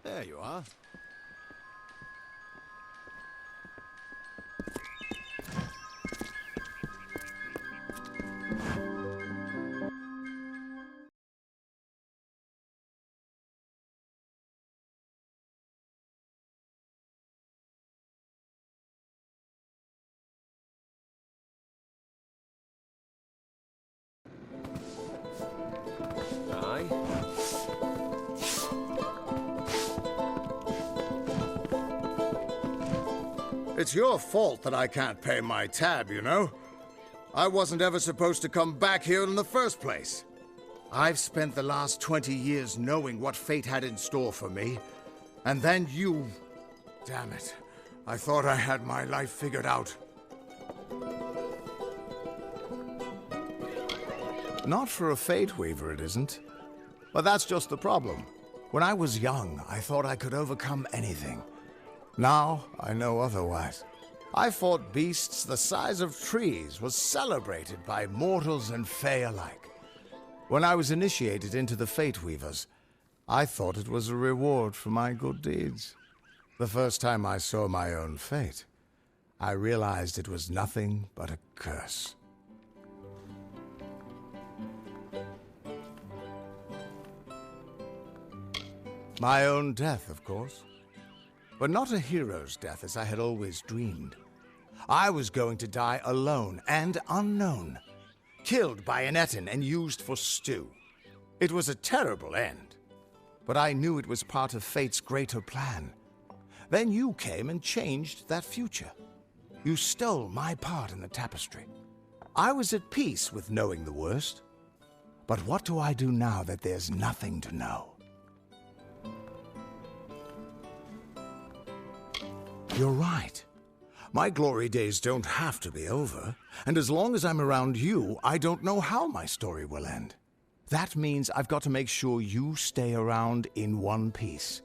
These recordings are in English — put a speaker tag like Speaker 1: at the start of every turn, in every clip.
Speaker 1: There you are. Aye.
Speaker 2: It's your fault that I can't pay my tab, you know? I wasn't ever supposed to come back here in the first place. I've spent the last 20 years knowing what fate had in store for me. And then you... Damn it. I thought I had my life figured out. Not for a Fate Weaver, it isn't. But that's just the problem. When I was young, I thought I could overcome anything. Now, I know otherwise. I fought beasts the size of trees, was celebrated by mortals and Fae alike. When I was initiated into the Fate Weavers, I thought it was a reward for my good deeds. The first time I saw my own fate, I realized it was nothing but a curse. My own death, of course. But not a hero's death as I had always dreamed. I was going to die alone and unknown, killed by an Etin and used for stew. It was a terrible end, but I knew it was part of fate's greater plan. Then you came and changed that future. You stole my part in the tapestry. I was at peace with knowing the worst. But what do I do now that there's nothing to know? You're right. My glory days don't have to be over, and as long as I'm around you, I don't know how my story will end. That means I've got to make sure you stay around in one piece.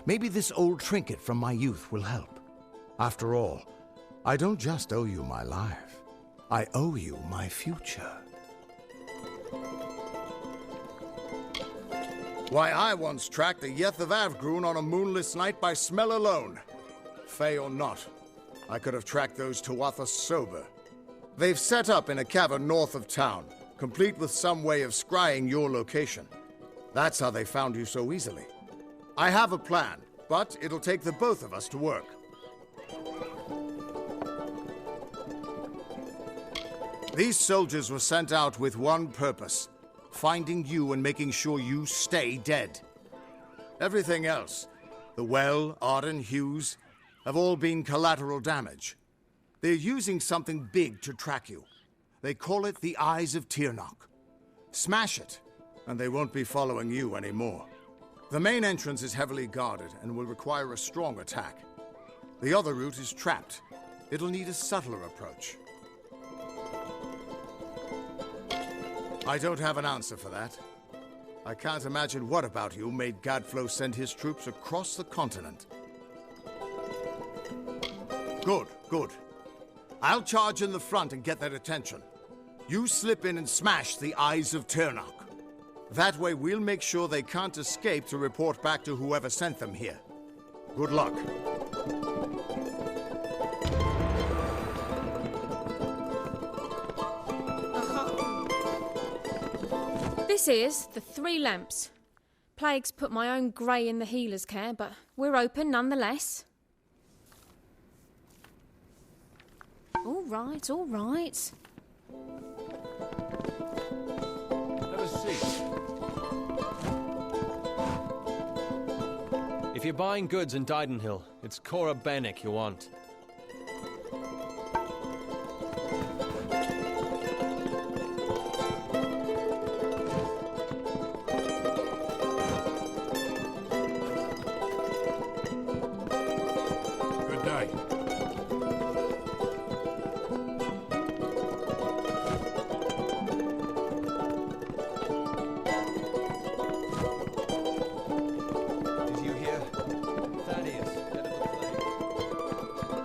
Speaker 2: Maybe this old trinket from my youth will help. After all, I don't just owe you my life. I owe you my future. Why, I once tracked the Yeth of Avgrun on a moonless night by smell alone. Fey or not, I could have tracked those Tuatha sober. They've set up in a cavern north of town, complete with some way of scrying your location. That's how they found you so easily. I have a plan, but it'll take the both of us to work. These soldiers were sent out with one purpose: finding you and making sure you stay dead. Everything else, the Well, Arden, Hughes, have all been collateral damage. They're using something big to track you. They call it the Eyes of Tirnoch. Smash it, and they won't be following you anymore. The main entrance is heavily guarded and will require a strong attack. The other route is trapped. It'll need a subtler approach. I don't have an answer for that. I can't imagine what about you made Gadflow send his troops across the continent. Good, good. I'll charge in the front and get their attention. You slip in and smash the Eyes of Tirnoch. That way we'll make sure they can't escape to report back to whoever sent them here. Good luck.
Speaker 3: This is the Three Lamps. Plague's put my own grey in the healer's care, but we're open nonetheless. All right, all right.
Speaker 1: Have a seat. If you're buying goods in Didenhill, it's Cora Bennick you want.
Speaker 2: Good day.
Speaker 1: Did you hear? Thaddeus, head of the plague.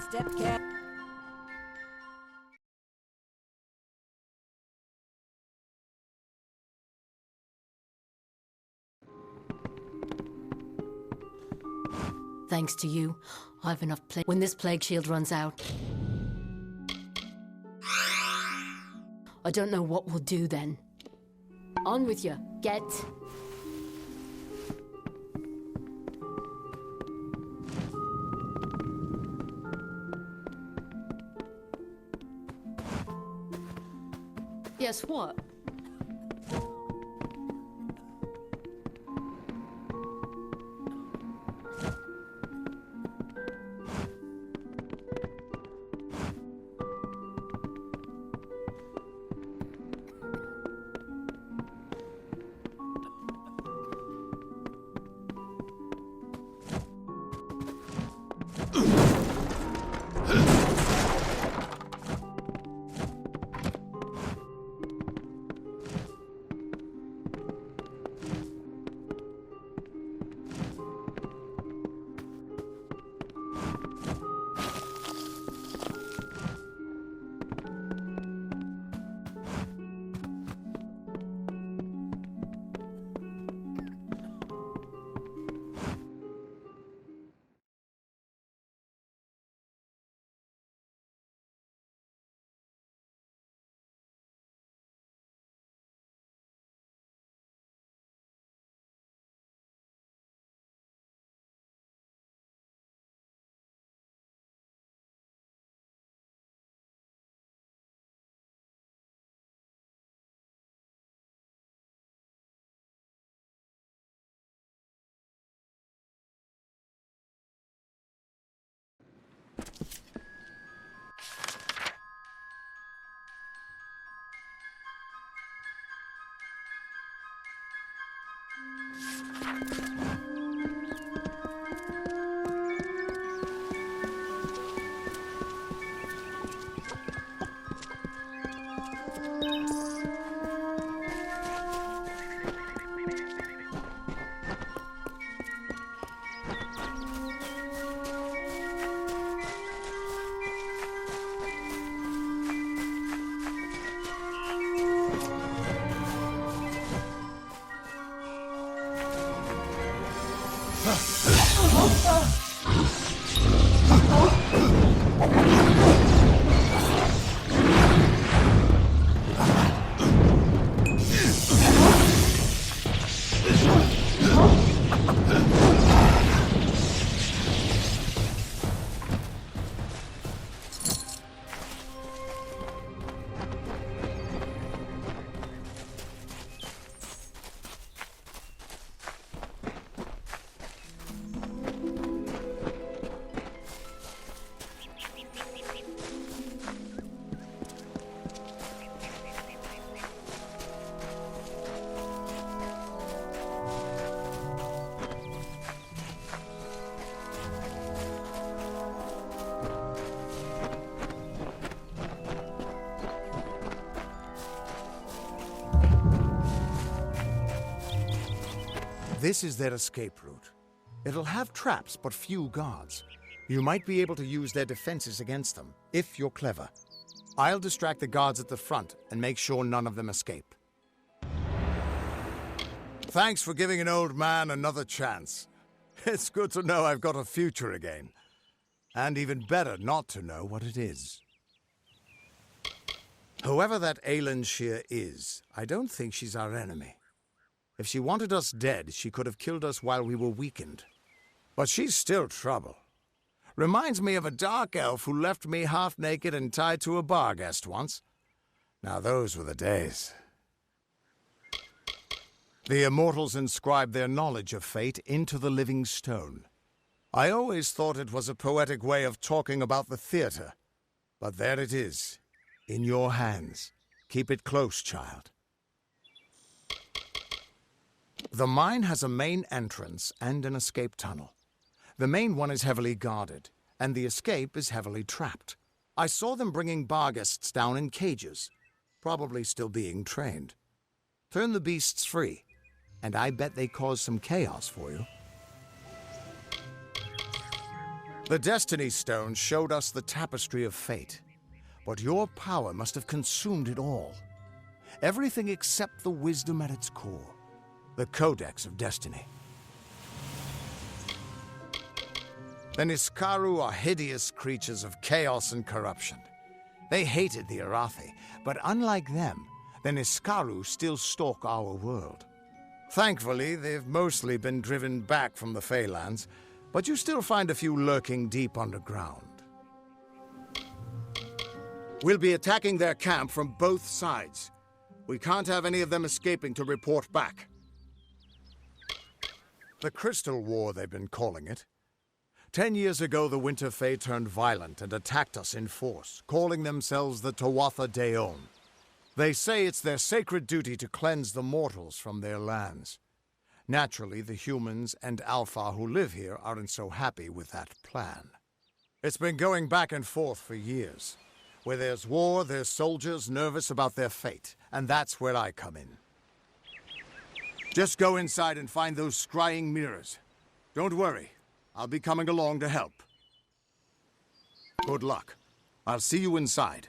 Speaker 4: Step care.
Speaker 5: Thanks to you, I've enough when this plague shield runs out. I don't know what we'll do then. On with you. Get. Guess what?
Speaker 2: This is their escape route. It'll have traps, but few guards. You might be able to use their defenses against them, if you're clever. I'll distract the guards at the front and make sure none of them escape. Thanks for giving an old man another chance. It's good to know I've got a future again. And even better not to know what it is. Whoever that Aelin Shear is, I don't think she's our enemy. If she wanted us dead, she could have killed us while we were weakened. But she's still trouble. Reminds me of a dark elf who left me half-naked and tied to a bar guest once. Now those were the days. The immortals inscribed their knowledge of fate into the living stone. I always thought it was a poetic way of talking about the theater. But there it is, in your hands. Keep it close, child. The mine has a main entrance and an escape tunnel. The main one is heavily guarded, and the escape is heavily trapped. I saw them bringing bar guests down in cages, probably still being trained. Turn the beasts free, and I bet they cause some chaos for you. The Destiny Stone showed us the tapestry of fate, but your power must have consumed it all. Everything except the wisdom at its core, the Codex of Destiny. The Niskaru are hideous creatures of chaos and corruption. They hated the Arathi, but unlike them, the Niskaru still stalk our world. Thankfully, they've mostly been driven back from the Feylands, but you still find a few lurking deep underground. We'll be attacking their camp from both sides. We can't have any of them escaping to report back. The Crystal War, they've been calling it. 10 years ago, the Winter Fae turned violent and attacked us in force, calling themselves the Tuatha Deon. They say it's their sacred duty to cleanse the mortals from their lands. Naturally, the humans and Alpha who live here aren't so happy with that plan. It's been going back and forth for years. Where there's war, there's soldiers nervous about their fate, and that's where I come in. Just go inside and find those scrying mirrors. Don't worry, I'll be coming along to help. Good luck. I'll see you inside.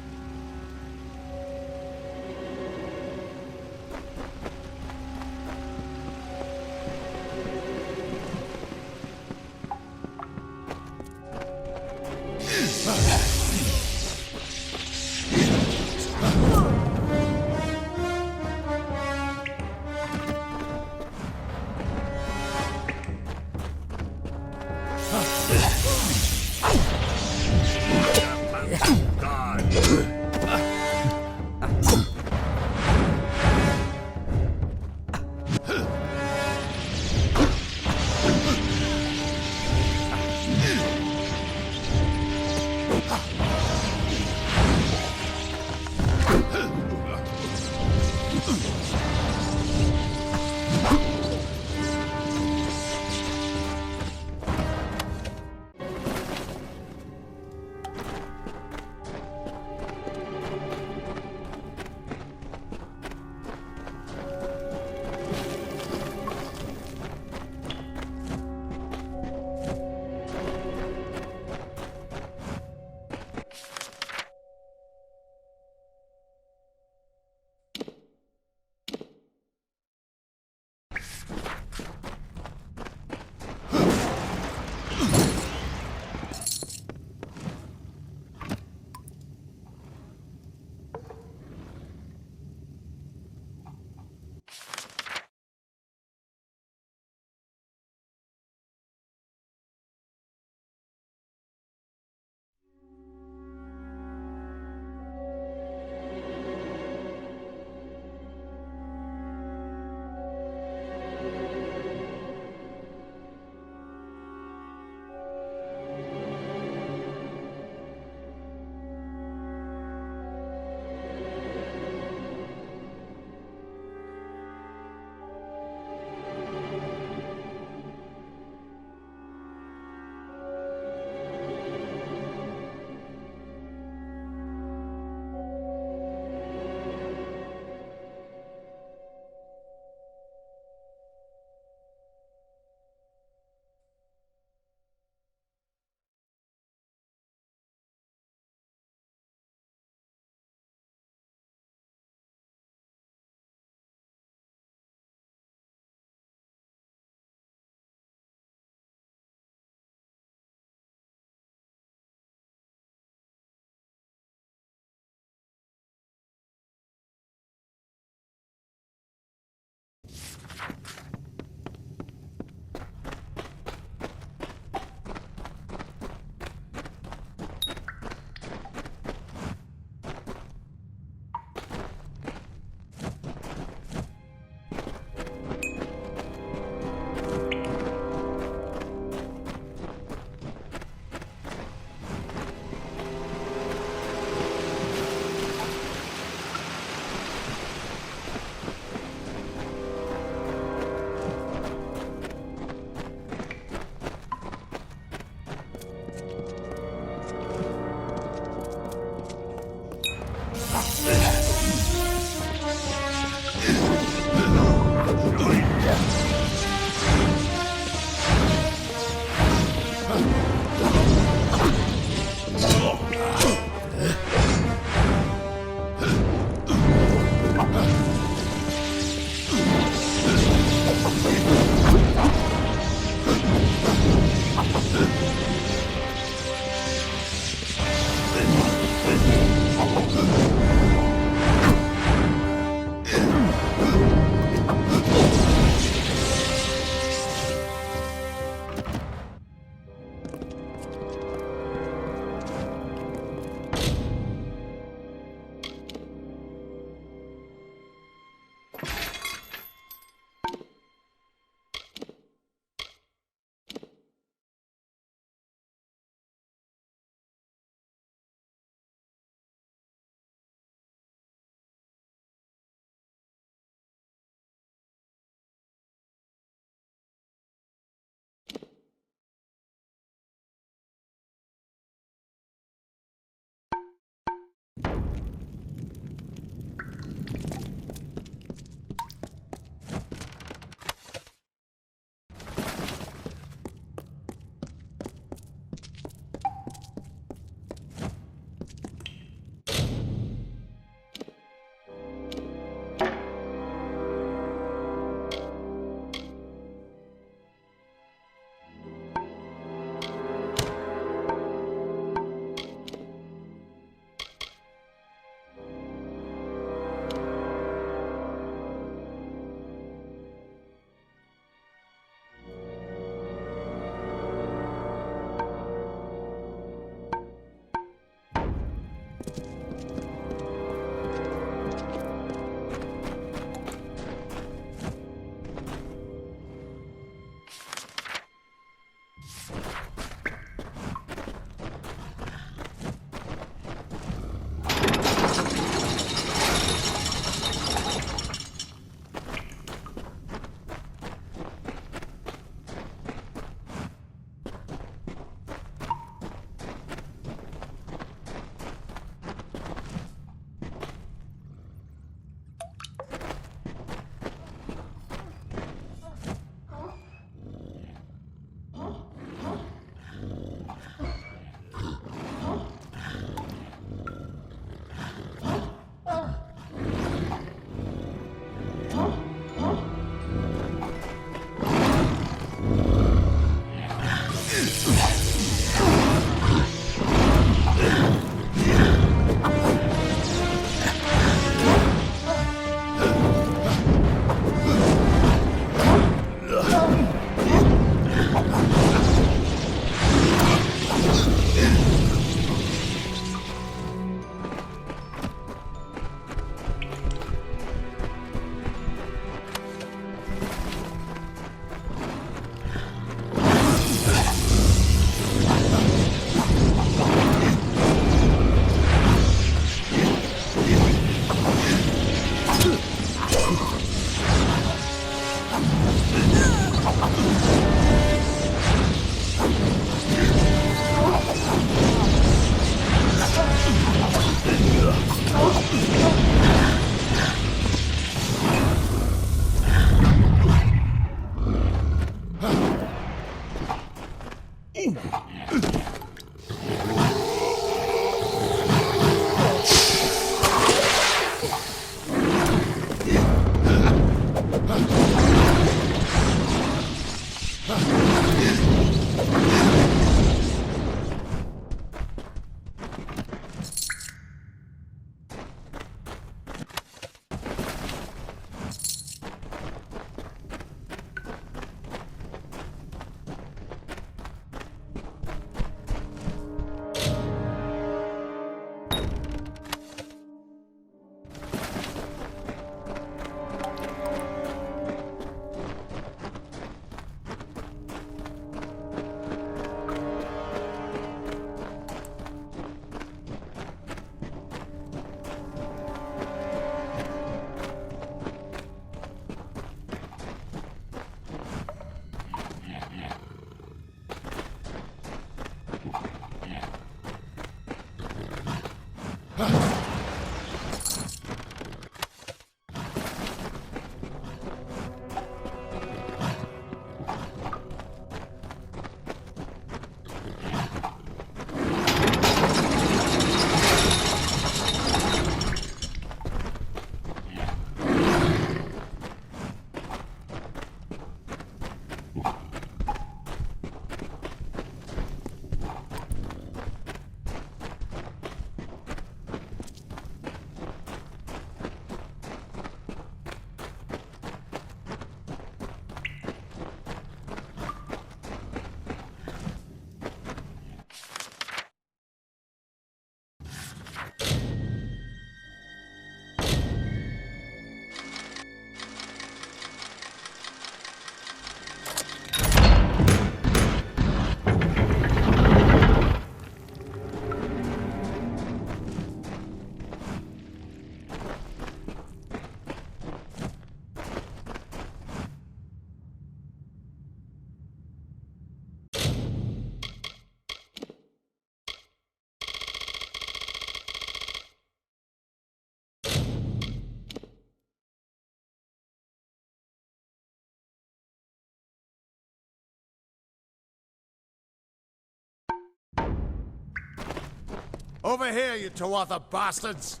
Speaker 2: Over here, you Tuatha bastards!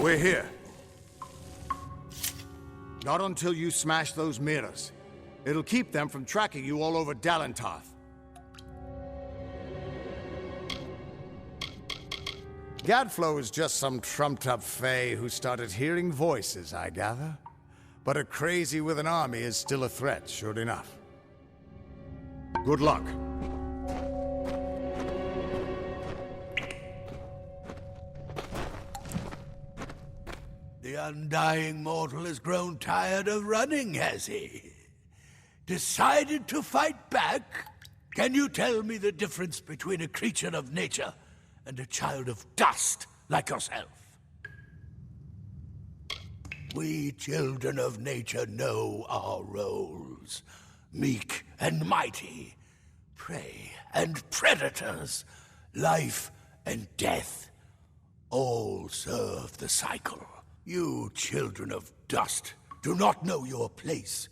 Speaker 2: We're here. Not until you smash those mirrors. It'll keep them from tracking you all over Dalentarth. Gadflow is just some trumped-up fae who started hearing voices, I gather. But a crazy with an army is still a threat, sure enough. Good luck.
Speaker 4: The undying mortal has grown tired of running, has he? Decided to fight back? Can you tell me the difference between a creature of nature and a child of dust like yourself? We children of nature know our roles. Meek and mighty, prey and predators, life and death, all serve the cycle. You children of dust do not know your place.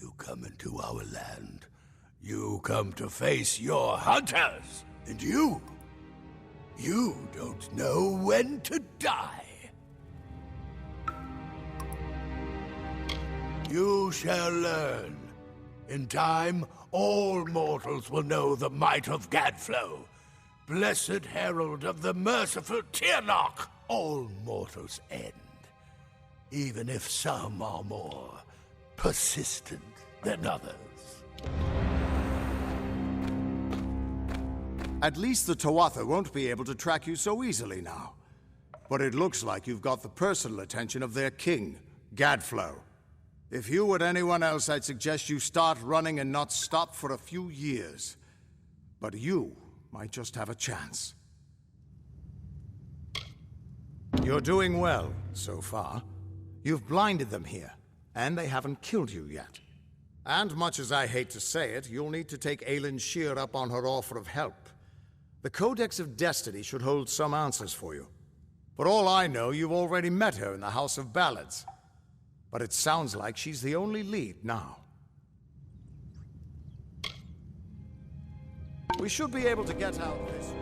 Speaker 4: You come into our land. You come to face your hunters. And you don't know when to die. You shall learn. In time, all mortals will know the might of Gadflow, blessed herald of the merciful Tirnoch. All mortals end, even if some are more persistent than others.
Speaker 2: At least the Tuatha won't be able to track you so easily now. But it looks like you've got the personal attention of their king, Gadflow. If you were anyone else, I'd suggest you start running and not stop for a few years. But you might just have a chance. You're doing well, so far. You've blinded them here, and they haven't killed you yet. And much as I hate to say it, you'll need to take Aelin Shear up on her offer of help. The Codex of Destiny should hold some answers for you. For all I know, you've already met her in the House of Ballads. But it sounds like she's the only lead now. We should be able to get out of this.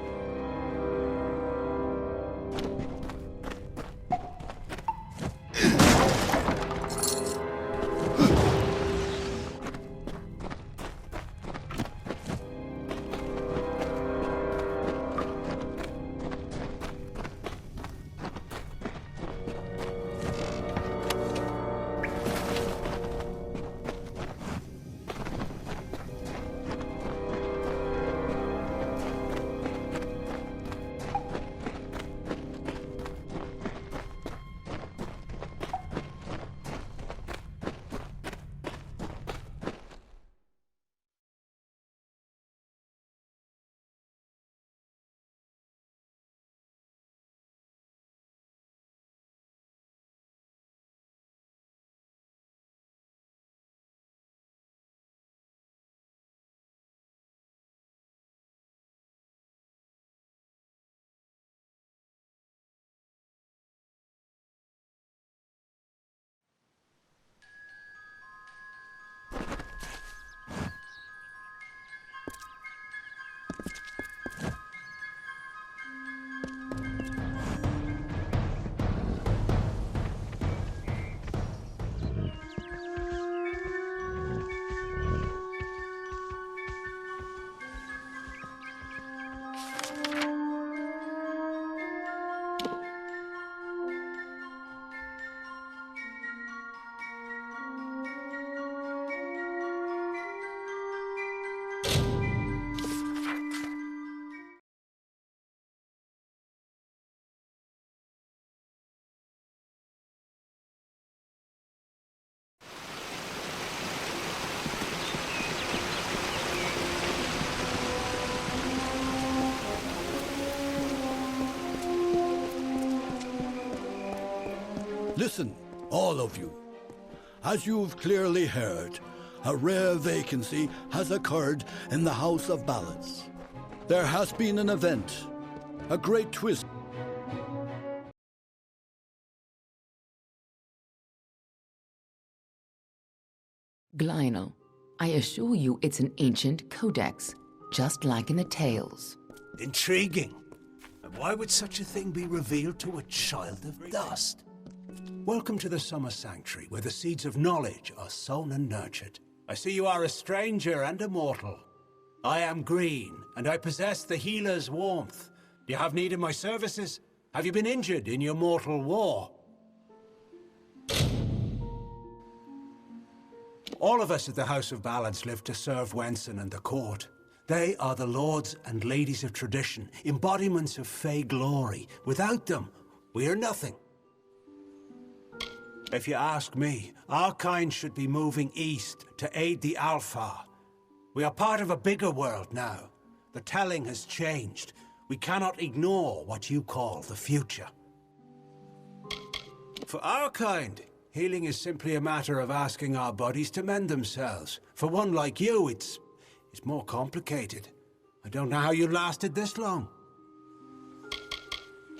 Speaker 4: Listen, all of you. As you've clearly heard, a rare vacancy has occurred in the House of Ballads. There has been an event, a great twist.
Speaker 6: Glynel, I assure you it's an ancient codex, just like in the tales.
Speaker 7: Intriguing. And why would such a thing be revealed to a child of dust? Welcome to the Summer Sanctuary, where the seeds of knowledge are sown and nurtured. I see you are a stranger and a mortal. I am green, and I possess the healer's warmth. Do you have need of my services? Have you been injured in your mortal war? All of us at the House of Ballads live to serve Wenson and the court. They are the lords and ladies of tradition, embodiments of Fey glory. Without them, we are nothing. If you ask me, our kind should be moving east to aid the Alpha. We are part of a bigger world now. The telling has changed. We cannot ignore what you call the future. For our kind, healing is simply a matter of asking our bodies to mend themselves. For one like you, it's more complicated. I don't know how you lasted this long.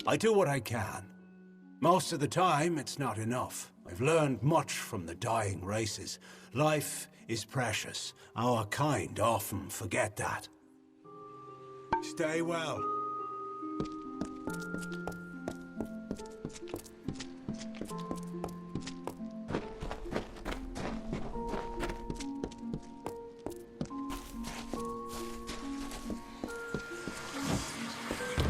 Speaker 7: I do what I can. Most of the time, it's not enough. I've learned much from the dying races. Life is precious. Our kind often forget that. Stay well.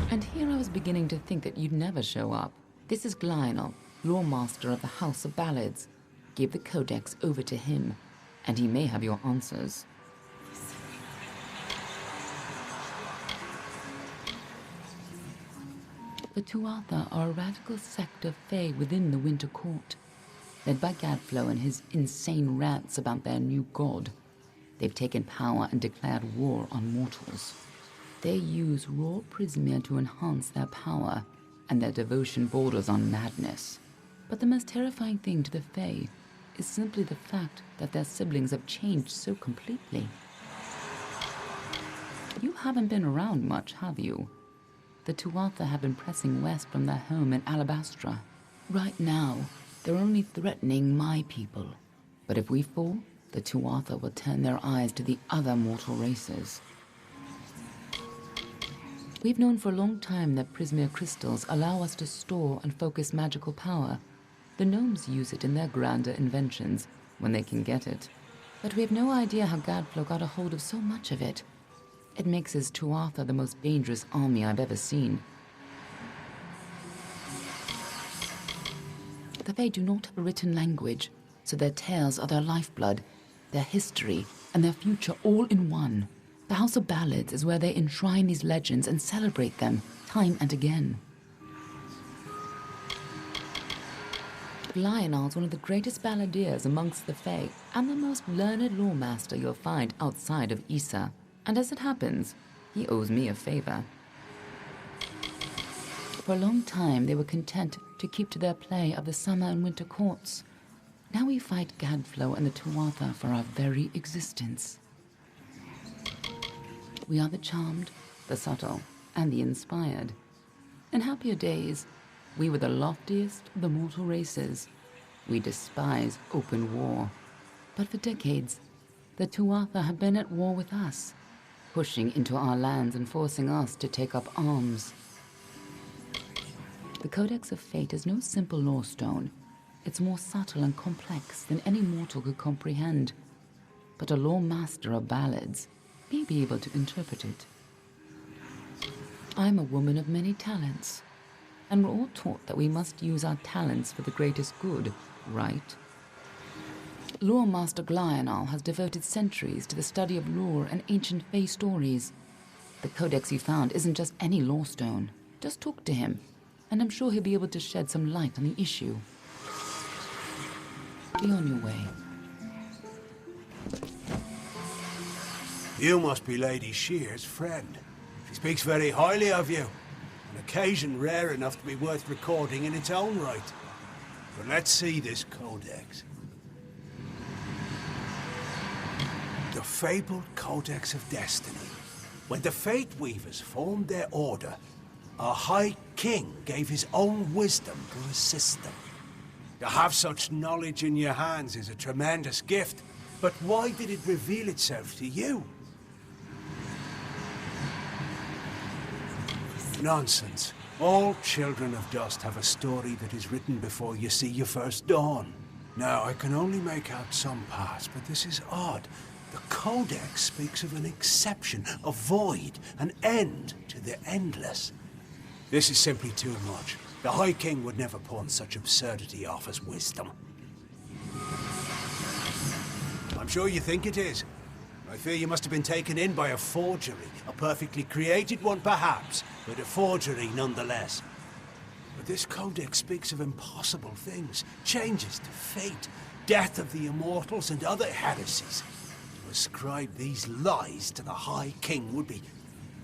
Speaker 6: And here I was beginning to think that you'd never show up. This is Glynel, Lore Master of the House of Ballads. Give the Codex over to him, and he may have your answers. The Tuatha are a radical sect of Fae within the Winter Court, led by Gadflow and his insane rants about their new god. They've taken power and declared war on mortals. They use raw prismia to enhance their power, and their devotion borders on madness. But the most terrifying thing to the Fae is simply the fact that their siblings have changed so completely. You haven't been around much, have you? The Tuatha have been pressing west from their home in Alabastra. Right now, they're only threatening my people. But if we fall, the Tuatha will turn their eyes to the other mortal races. We've known for a long time that prismia crystals allow us to store and focus magical power. The gnomes use it in their grander inventions, when they can get it. But we have no idea how Gadflow got a hold of so much of it. It makes his Tuatha the most dangerous army I've ever seen. The Fae do not have a written language, so their tales are their lifeblood, their history, and their future all in one. The House of Ballads is where they enshrine these legends and celebrate them, time and again. Glynel's one of the greatest balladeers amongst the Fae, and the most learned lore master you'll find outside of Issa. And as it happens, he owes me a favor. For a long time, they were content to keep to their play of the summer and winter courts. Now we fight Gadflow and the Tuatha for our very existence. We are the charmed, the subtle, and the inspired. In happier days, we were the loftiest of the mortal races. We despise open war. But for decades, the Tuatha have been at war with us, pushing into our lands and forcing us to take up arms. The Codex of Fate is no simple lore stone. It's more subtle and complex than any mortal could comprehend. But a lore master of ballads may be able to interpret it. I'm a woman of many talents, and we're all taught that we must use our talents for the greatest good, right? Lore Master Glynel has devoted centuries to the study of lore and ancient Fae stories. The codex he found isn't just any lore stone. Just talk to him, and I'm sure he'll be able to shed some light on the issue. Be on your way.
Speaker 7: You must be Lady Shear's friend. She speaks very highly of you. An occasion rare enough to be worth recording in its own right. But let's see this codex. The fabled Codex of Destiny. When the Fate Weavers formed their order, our High King gave his own wisdom to assist them. To have such knowledge in your hands is a tremendous gift, but why did it reveal itself to you? Nonsense. All children of dust have a story that is written before you see your first dawn. Now, I can only make out some parts, but this is odd. The Codex speaks of an exception, a void, an end to the endless. This is simply too much. The High King would never pawn such absurdity off as wisdom. I'm sure you think it is. I fear you must have been taken in by a forgery. A perfectly created one, perhaps, but a forgery nonetheless. But this codex speaks of impossible things, changes to fate, death of the immortals, and other heresies. To ascribe these lies to the High King would be...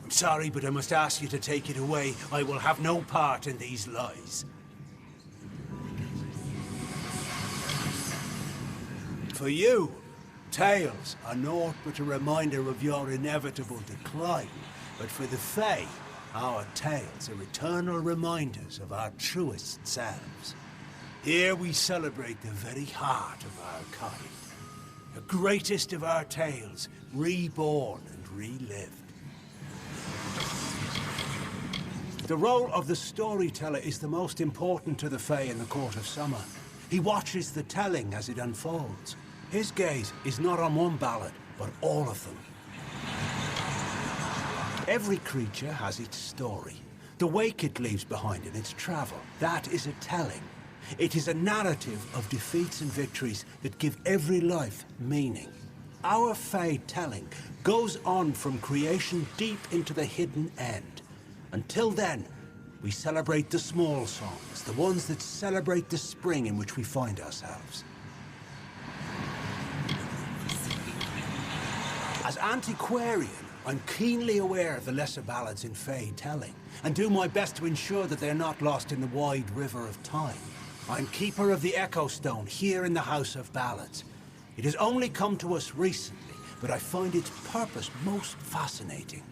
Speaker 7: I'm sorry, but I must ask you to take it away. I will have no part in these lies. For you, tales are naught but a reminder of your inevitable decline. But for the Fae, our tales are eternal reminders of our truest selves. Here we celebrate the very heart of our kind. The greatest of our tales, reborn and relived. The role of the storyteller is the most important to the Fae in the Court of Summer. He watches the telling as it unfolds. His gaze is not on one ballad, but all of them. Every creature has its story. The wake it leaves behind in its travel. That is a telling. It is a narrative of defeats and victories that give every life meaning. Our Fae telling goes on from creation deep into the hidden end. Until then, we celebrate the small songs, the ones that celebrate the spring in which we find ourselves. As antiquarian, I'm keenly aware of the lesser ballads in Fae telling, and do my best to ensure that they're not lost in the wide river of time. I'm keeper of the Echo Stone here in the House of Ballads. It has only come to us recently, but I find its purpose most fascinating.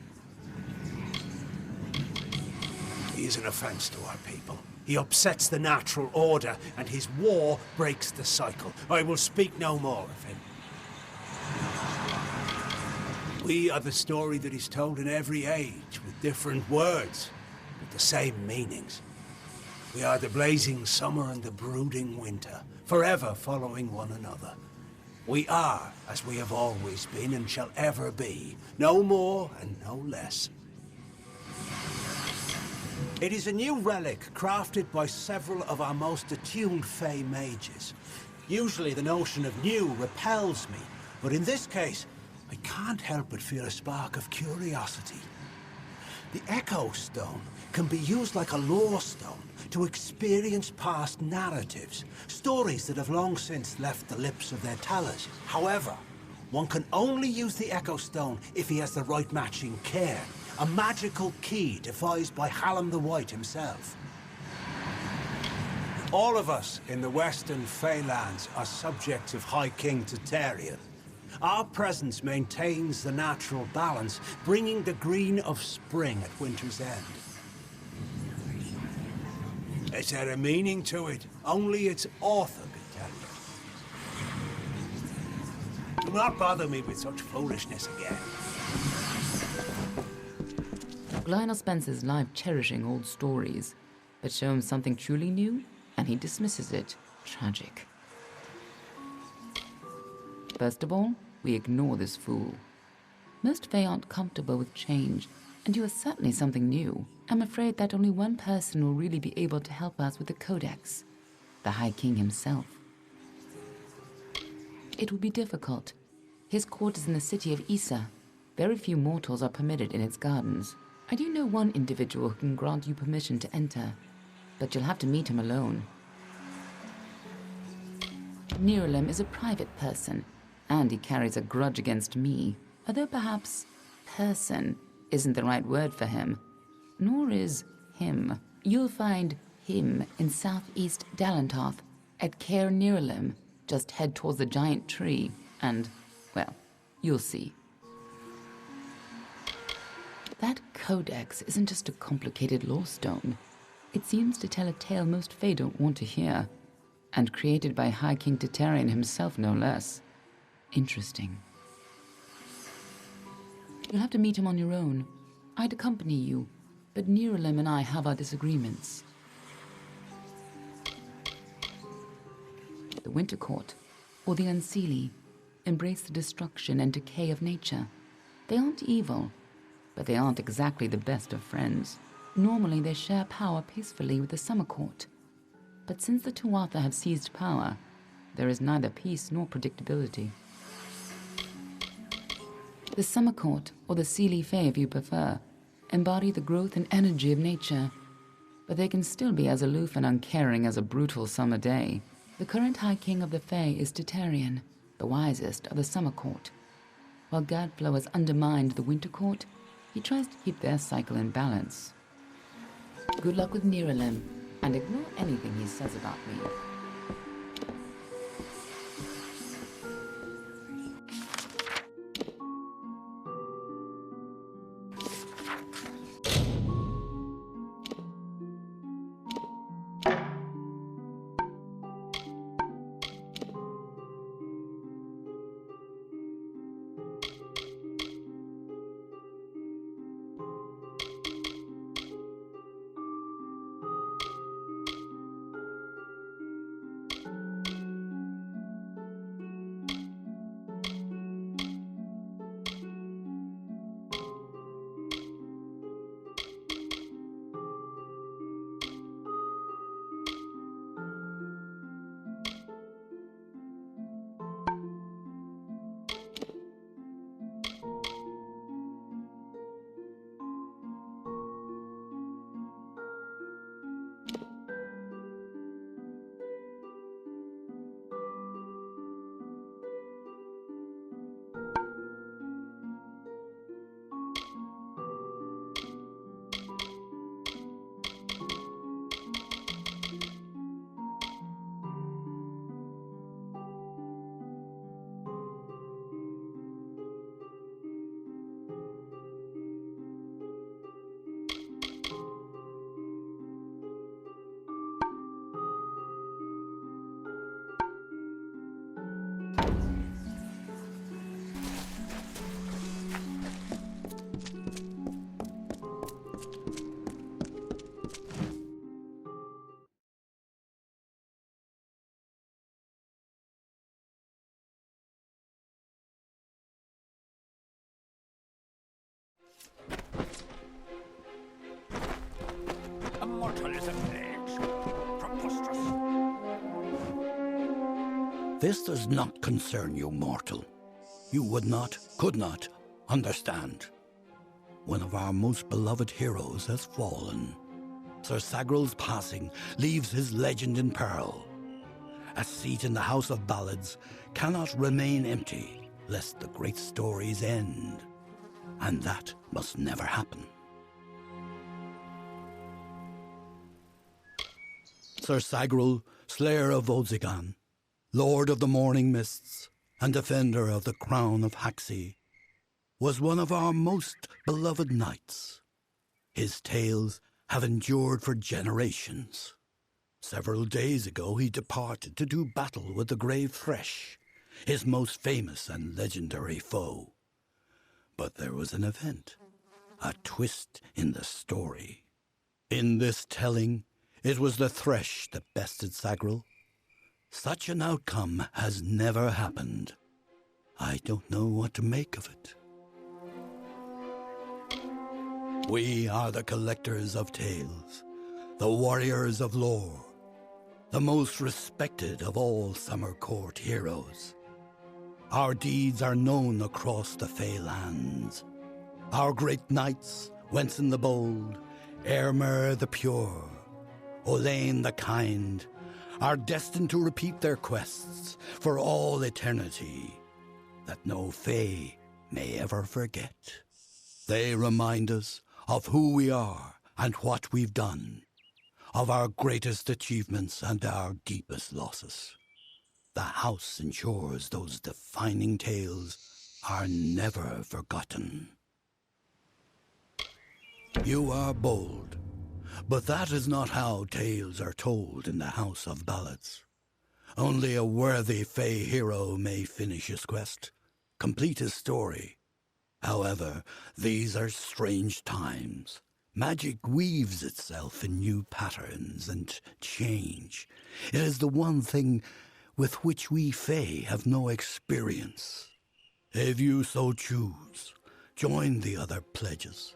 Speaker 7: He is an offense to our people. He upsets the natural order, and his war breaks the cycle. I will speak no more of him. We are the story that is told in every age, with different words, but the same meanings. We are the blazing summer and the brooding winter, forever following one another. We are as we have always been and shall ever be, no more and no less. It is a new relic crafted by several of our most attuned Fae mages. Usually the notion of new repels me, but in this case, I can't help but feel a spark of curiosity. The Echo Stone can be used like a lore stone to experience past narratives, stories that have long since left the lips of their tellers. However, one can only use the Echo Stone if he has the right matching care. A magical key devised by Hallam the White himself. All of us in the Western Feylands are subjects of High King Tatarian. Our presence maintains the natural balance, bringing the green of spring at winter's end. It's had a meaning to it, only its author could tell you. Do not bother me with such foolishness again.
Speaker 6: Lionel spends his life cherishing old stories, but show him something truly new, and he dismisses it. Tragic. First of all, we ignore this fool. Most Fae aren't comfortable with change, and you are certainly something new. I'm afraid that only one person will really be able to help us with the Codex, the High King himself. It will be difficult. His court is in the city of Issa. Very few mortals are permitted in its gardens. I do know one individual who can grant you permission to enter, but you'll have to meet him alone. Nirelem is a private person, and he carries a grudge against me, although perhaps person isn't the right word for him, nor is him. You'll find him in southeast Dalantoth, At Caer Niralim, just head towards the giant tree, and, well, you'll see. That codex isn't just a complicated lore stone. It seems to tell a tale most Fae don't want to hear, and created by High King Tatarian himself, no less. Interesting. You'll have to meet him on your own. I'd accompany you, but Niralim and I have our disagreements. The Winter Court, or the Unseelie, embrace the destruction and decay of nature. They aren't evil, but they aren't exactly the best of friends. Normally they share power peacefully with the Summer Court. But since the Tuatha have seized power, there is neither peace nor predictability. The Summer Court, or the Seelie Fae if you prefer, embody the growth and energy of nature, but they can still be as aloof and uncaring as a brutal summer day. The current High King of the Fae is Tatarian, the wisest of the Summer Court. While Gadflow has undermined the Winter Court, he tries to keep their cycle in balance. Good luck with Niralim, and ignore anything he says about me.
Speaker 4: This does not concern you, mortal. You would not, could not, understand. One of our most beloved heroes has fallen. Sir Sagral's passing leaves his legend in peril. A seat in the House of Ballads cannot remain empty, lest the great stories end. And that must never happen. Sir Sagral, Slayer of Volzigan, Lord of the Morning Mists, and defender of the Crown of Haxi, was one of our most beloved knights. His tales have endured for generations. Several days ago he departed to do battle with the Grave Thresh, his most famous and legendary foe. But there was an event, a twist in the story. In this telling, it was the Thresh that bested Sagral. Such an outcome has never happened. I don't know what to make of it. We are the collectors of tales, the warriors of lore, the most respected of all Summer Court heroes. Our deeds are known across the Fey lands. Our great knights, Wenson the Bold, Airmer the Pure, Olain the Kind, are destined to repeat their quests for all eternity, that no Fae may ever forget. They remind us of who we are and what we've done, of our greatest achievements and our deepest losses. The house ensures those defining tales are never forgotten. You are bold, but that is not how tales are told in the House of Ballads. Only a worthy Fey hero may finish his quest, complete his story. However, these are strange times. Magic weaves itself in new patterns and change. It is the one thing with which we Fey have no experience. If you so choose, join the other pledges.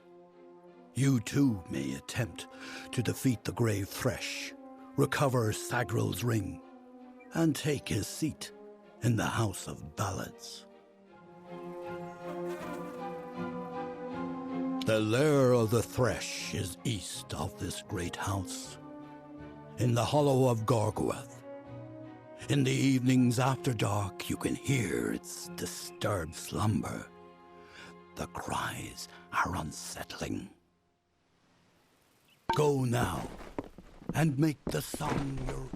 Speaker 4: You too may attempt to defeat the Grave Thresh, recover Sagral's ring, and take his seat in the House of Ballads. The lair of the Thresh is east of this great house, in the hollow of Gorgoeth. In the evenings after dark, you can hear its disturbed slumber. The cries are unsettling. Go now, and make the song your